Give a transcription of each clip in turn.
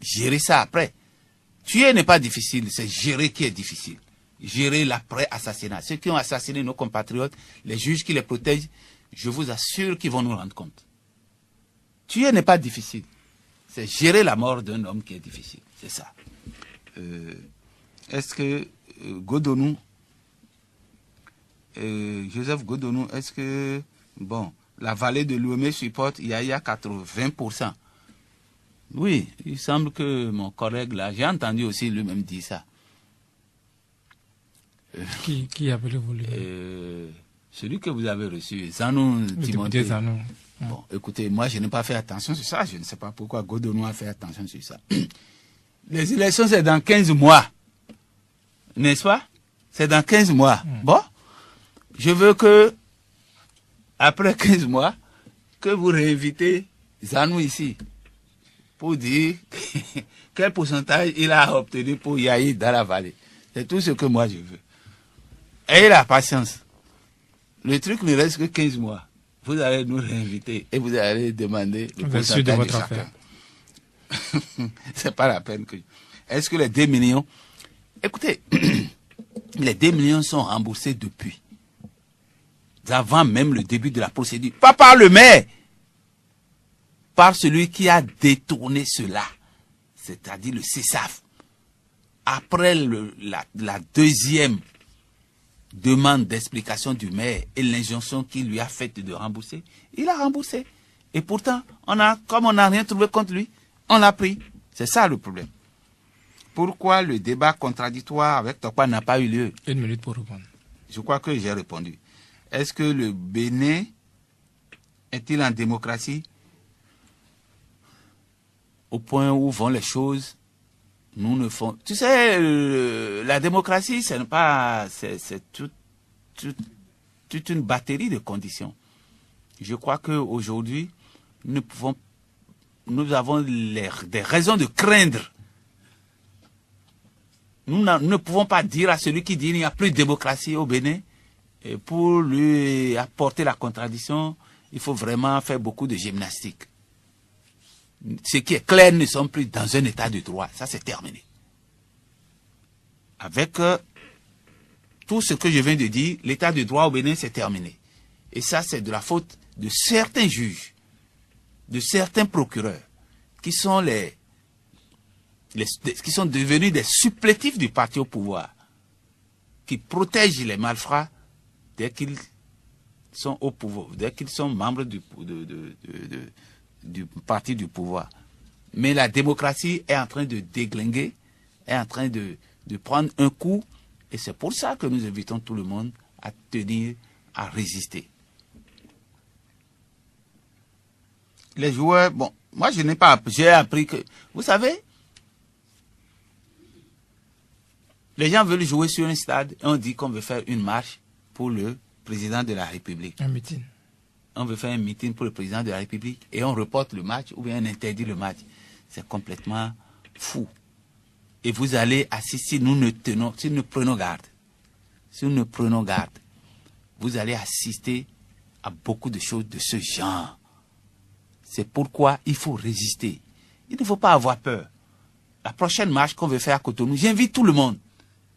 gérer ça après. Tuer n'est pas difficile, c'est gérer qui est difficile. Gérer l'après-assassinat. Ceux qui ont assassiné nos compatriotes, les juges qui les protègent, je vous assure qu'ils vont nous rendre compte. Tuer n'est pas difficile. C'est gérer la mort d'un homme qui est difficile. C'est ça. Est-ce que Godonou, Joseph Godonou, est-ce que, bon, la vallée de Lomé supporte Yahya 80%? Oui, il semble que mon collègue là, j'ai entendu aussi lui-même dire ça. Qui appelez-vous lui? Celui que vous avez reçu, Zanou Timothée. Zanou. Bon, écoutez, moi je n'ai pas fait attention sur ça, je ne sais pas pourquoi Godonou a fait attention sur ça. Les élections c'est dans 15 mois, n'est-ce pas? C'est dans 15 mois. Bon, je veux que, après 15 mois, que vous réinvitez Zanou ici, pour dire quel pourcentage il a obtenu pour Yahi dans la vallée. C'est tout ce que moi je veux. Ayez la patience. Le truc ne reste que 15 mois. Vous allez nous réinviter et vous allez demander le pourcentage de votre chacun. C'est pas la peine que... Est-ce que les 2 millions... Écoutez, les 2 millions sont remboursés depuis. Avant même le début de la procédure. Pas par le maire. Par celui qui a détourné cela. C'est-à-dire le CESAF. Après la deuxième demande d'explication du maire et l'injonction qu'il lui a faite de rembourser, il a remboursé. Et pourtant, comme on n'a rien trouvé contre lui, on l'a pris. C'est ça le problème. Pourquoi le débat contradictoire avec Tokpa n'a pas eu lieu? 1 minute pour répondre. Je crois que j'ai répondu. Est-ce que le Bénin est-il en démocratie? Au point où vont les choses, nous ne faisons... Tu sais, la démocratie, c'est pas... C'est toute une batterie de conditions. Je crois qu'aujourd'hui, nous avons des raisons de craindre. Nous ne pouvons pas dire à celui qui dit qu'il n'y a plus de démocratie au Bénin, et pour lui apporter la contradiction, il faut vraiment faire beaucoup de gymnastique. Ce qui est clair, nous ne sommes plus dans un état de droit. Ça, c'est terminé. Avec tout ce que je viens de dire, l'état de droit au Bénin, c'est terminé. Et ça, c'est de la faute de certains juges, de certains procureurs, qui sont qui sont devenus des supplétifs du parti au pouvoir, qui protègent les malfrats dès qu'ils sont au pouvoir, dès qu'ils sont membres du parti du pouvoir. Mais la démocratie est en train de déglinguer, est en train de prendre un coup, et c'est pour ça que nous invitons tout le monde à tenir, à résister. Les joueurs, bon, moi je n'ai pas, j'ai appris que, vous savez, les gens veulent jouer sur un stade et on dit qu'on veut faire une marche pour le président de la République. Un meeting. On veut faire un meeting pour le président de la République et on reporte le match ou bien on interdit le match. C'est complètement fou. Et vous allez assister, si nous prenons garde, vous allez assister à beaucoup de choses de ce genre. C'est pourquoi il faut résister. Il ne faut pas avoir peur. La prochaine marche qu'on veut faire à Cotonou, j'invite tout le monde.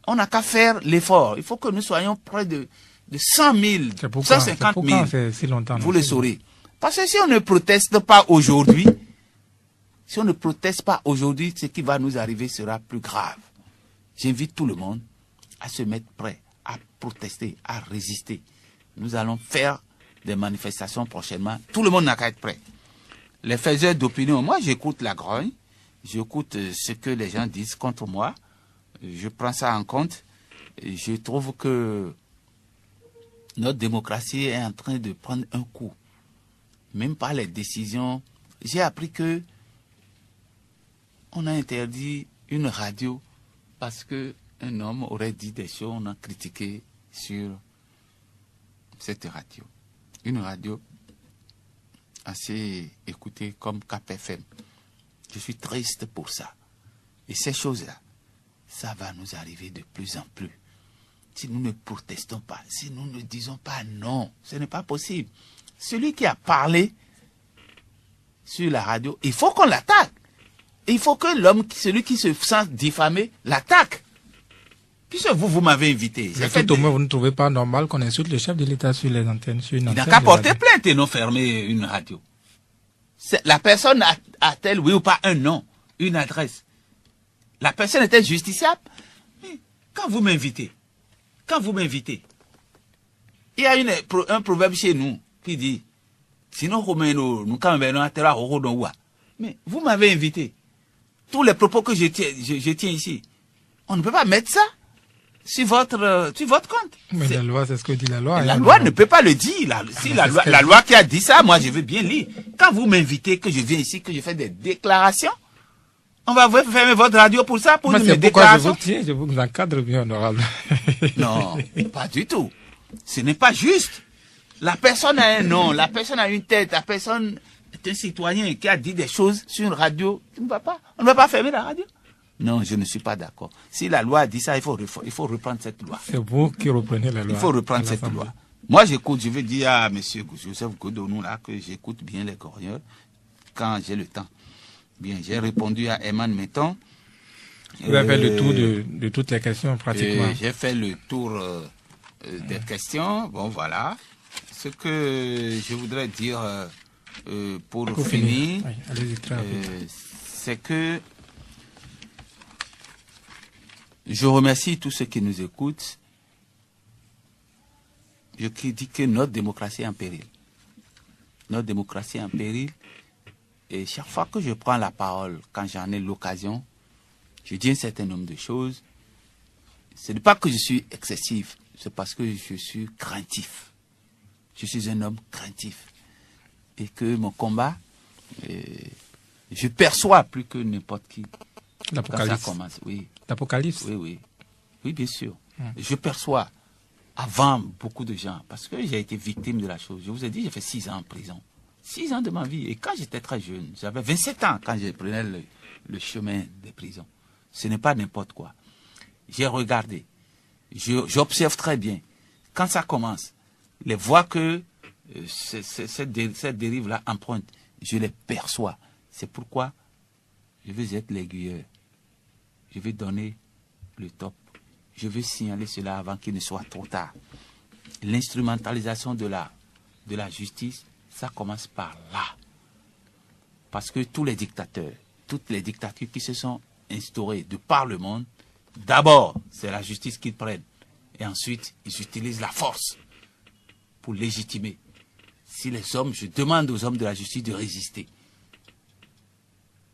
On n'a qu'à faire l'effort. Il faut que nous soyons près de 100 000, 150 000. Si longtemps, vous le saurez. Parce que si on ne proteste pas aujourd'hui, ce qui va nous arriver sera plus grave. J'invite tout le monde à se mettre prêt, à protester, à résister. Nous allons faire des manifestations prochainement. Tout le monde n'a qu'à être prêt. Les faiseurs d'opinion, moi j'écoute la grogne, j'écoute ce que les gens disent contre moi. Je prends ça en compte. Je trouve que notre démocratie est en train de prendre un coup. Même par les décisions. J'ai appris que on a interdit une radio parce qu'un homme aurait dit des choses, on a critiqué sur cette radio. Une radio assez écoutée comme KPFM. Je suis triste pour ça. Et ces choses-là, ça va nous arriver de plus en plus. Si nous ne protestons pas, si nous ne disons pas non, ce n'est pas possible. Celui qui a parlé sur la radio, il faut qu'on l'attaque. il faut que celui qui se sent diffamé, l'attaque. Puisque vous m'avez invité. Mais tout au moins, vous ne trouvez pas normal qu'on insulte le chef de l'État sur les antennes, sur une Il antenne? n'a qu'à porter plainte et non fermer une radio. La personne a-t-elle, oui ou pas, un nom, une adresse? La personne est-elle justiciable? Mais quand vous m'invitez, il y a un proverbe chez nous qui dit, sinon, mais vous m'avez invité. Tous les propos que je tiens ici, on ne peut pas mettre ça sur votre compte. Mais la loi, c'est ce que dit la loi. La loi ne peut pas le dire. Si la loi qui a dit ça, moi je veux bien lire. Quand vous m'invitez, que je viens ici, que je fais des déclarations, on va vous fermer votre radio pour ça, pour une déclaration. Je vous encadre bien, honorable. Non, pas du tout. Ce n'est pas juste. La personne a un nom, la personne a une tête, la personne est un citoyen qui a dit des choses sur une radio. On ne va pas fermer la radio. Non, je ne suis pas d'accord. Si la loi dit ça, il faut reprendre cette loi. C'est vous qui reprenez la loi. Il faut reprendre cette loi. Moi, j'écoute, je vais dire à M. Joseph Godonou là que j'écoute bien les Corioles quand j'ai le temps. Bien, j'ai répondu à Eman Metton. Vous avez fait le tour de toutes les questions pratiquement. J'ai fait le tour des questions. Bon, voilà. Ce que je voudrais dire pour finir, c'est que je remercie tous ceux qui nous écoutent. Je dis que notre démocratie est en péril. Notre démocratie est en péril. Et chaque fois que je prends la parole, quand j'en ai l'occasion, je dis un certain nombre de choses. Ce n'est pas que je suis excessif, c'est parce que je suis craintif. Je suis un homme craintif. Et que mon combat, je perçois plus que n'importe qui. L'Apocalypse. Quand ça commence, oui. L'Apocalypse. Oui, bien sûr. Je perçois avant beaucoup de gens, parce que j'ai été victime de la chose. Je vous ai dit, j'ai fait 6 ans en prison. 6 ans de ma vie. Et quand j'étais très jeune, j'avais 27 ans quand je prenais le chemin des prisons. Ce n'est pas n'importe quoi. J'ai regardé. J'observe très bien. Quand ça commence, les voies que cette dérive-là emprunte, je les perçois. C'est pourquoi je veux être l'aiguilleur. Je vais donner le top. Je veux signaler cela avant qu'il ne soit trop tard. L'instrumentalisation de la justice, ça commence par là. Parce que tous les dictateurs, toutes les dictatures qui se sont instaurées de par le monde, d'abord, c'est la justice qu'ils prennent. Et ensuite, ils utilisent la force pour légitimer. Si les hommes, je demande aux hommes de la justice de résister.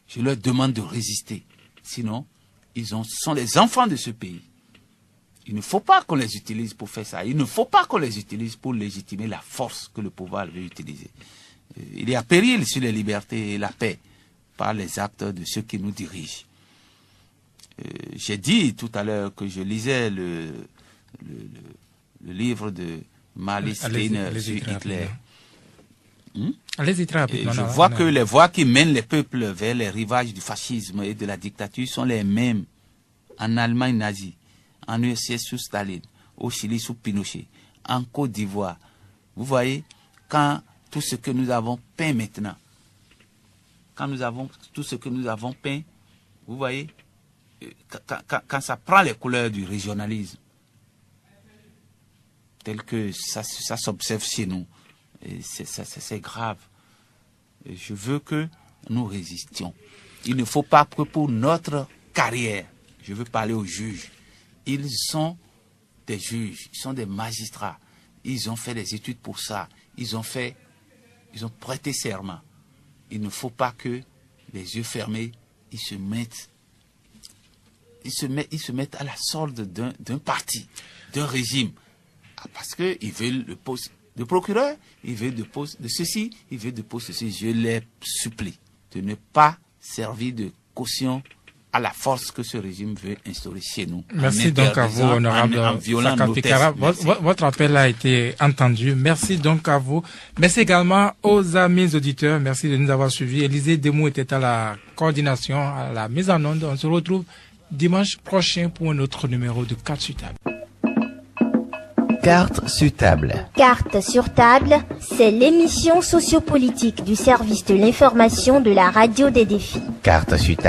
Je leur demande de résister. Sinon, sont les enfants de ce pays. Il ne faut pas qu'on les utilise pour faire ça. Il ne faut pas qu'on les utilise pour légitimer la force que le pouvoir veut utiliser. Il y a péril sur les libertés et la paix par les actes de ceux qui nous dirigent. J'ai dit tout à l'heure que je lisais le livre de Marley Steiner sur Hitler. Allez-y très rapidement. Je vois que les voies qui mènent les peuples vers les rivages du fascisme et de la dictature sont les mêmes en Allemagne nazie, en URSS sous Staline, au Chili sous Pinochet, en Côte d'Ivoire. Vous voyez, quand tout ce que nous avons peint maintenant, vous voyez, quand ça prend les couleurs du régionalisme, tel que ça s'observe chez nous, c'est grave. Je veux que nous résistions. Il ne faut pas que pour notre carrière, je veux parler aux juges, ils sont des juges, ils sont des magistrats, ils ont fait des études pour ça, ils ont prêté serment. Il ne faut pas que les yeux fermés, ils se mettent à la solde d'un parti, d'un régime, parce qu'ils veulent le poste de procureur, ils veulent le poste de ceci, ils veulent le poste de ceci. Je les supplie de ne pas servir de caution à la force que ce régime veut instaurer chez nous. Merci donc à vous, honorable Saka. Votre appel a été entendu. Merci donc à vous. Merci également aux amis auditeurs. Merci de nous avoir suivis. Élisée Demou était à la coordination, à la mise en onde. On se retrouve dimanche prochain pour un autre numéro de Carte sur table. Carte sur table. Carte sur table, c'est l'émission sociopolitique du service de l'information de la radio des défis. Carte sur table.